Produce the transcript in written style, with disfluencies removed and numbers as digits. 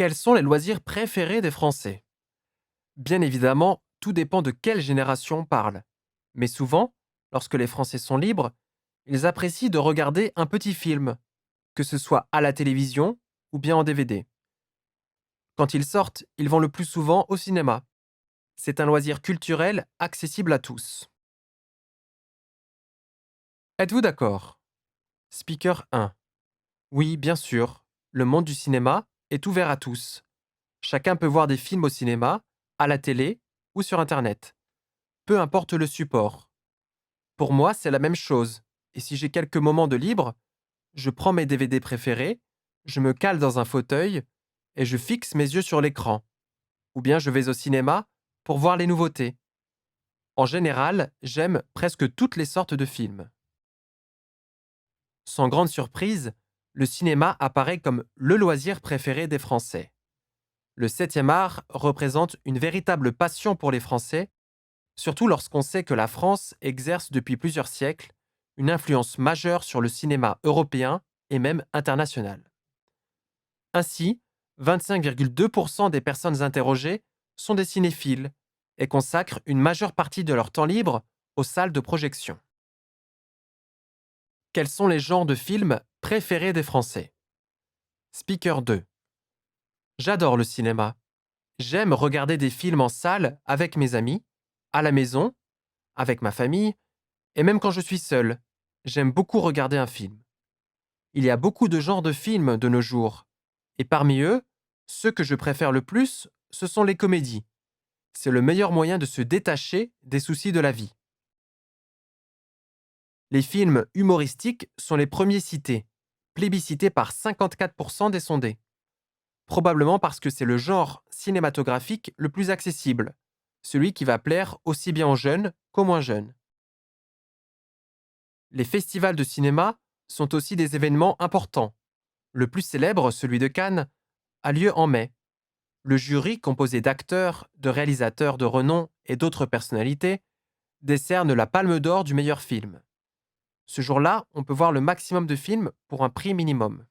Quels sont les loisirs préférés des Français? Bien évidemment, tout dépend de quelle génération on parle. Mais souvent, lorsque les Français sont libres, ils apprécient de regarder un petit film, que ce soit à la télévision ou bien en DVD. Quand ils sortent, ils vont le plus souvent au cinéma. C'est un loisir culturel accessible à tous. Êtes-vous d'accord? Speaker 1. Oui, bien sûr. Le monde du cinéma est ouvert à tous. Chacun peut voir des films au cinéma, à la télé ou sur Internet. Peu importe le support. Pour moi, c'est la même chose. Et si j'ai quelques moments de libre, je prends mes DVD préférés, je me cale dans un fauteuil et je fixe mes yeux sur l'écran. Ou bien je vais au cinéma pour voir les nouveautés. En général, j'aime presque toutes les sortes de films. Sans grande surprise, le cinéma apparaît comme le loisir préféré des Français. Le septième art représente une véritable passion pour les Français, surtout lorsqu'on sait que la France exerce depuis plusieurs siècles une influence majeure sur le cinéma européen et même international. Ainsi, 25,2% des personnes interrogées sont des cinéphiles et consacrent une majeure partie de leur temps libre aux salles de projection. Quels sont les genres de films préférés des Français? Speaker 2. J'adore le cinéma. J'aime regarder des films en salle avec mes amis, à la maison, avec ma famille, et même quand je suis seul. J'aime beaucoup regarder un film. Il y a beaucoup de genres de films de nos jours. Et parmi eux, ceux que je préfère le plus, ce sont les comédies. C'est le meilleur moyen de se détacher des soucis de la vie. Les films humoristiques sont les premiers cités, plébiscités par 54% des sondés. Probablement parce que c'est le genre cinématographique le plus accessible, celui qui va plaire aussi bien aux jeunes qu'aux moins jeunes. Les festivals de cinéma sont aussi des événements importants. Le plus célèbre, celui de Cannes, a lieu en mai. Le jury, composé d'acteurs, de réalisateurs de renom et d'autres personnalités, décerne la Palme d'Or du meilleur film. Ce jour-là, on peut voir le maximum de films pour un prix minimum.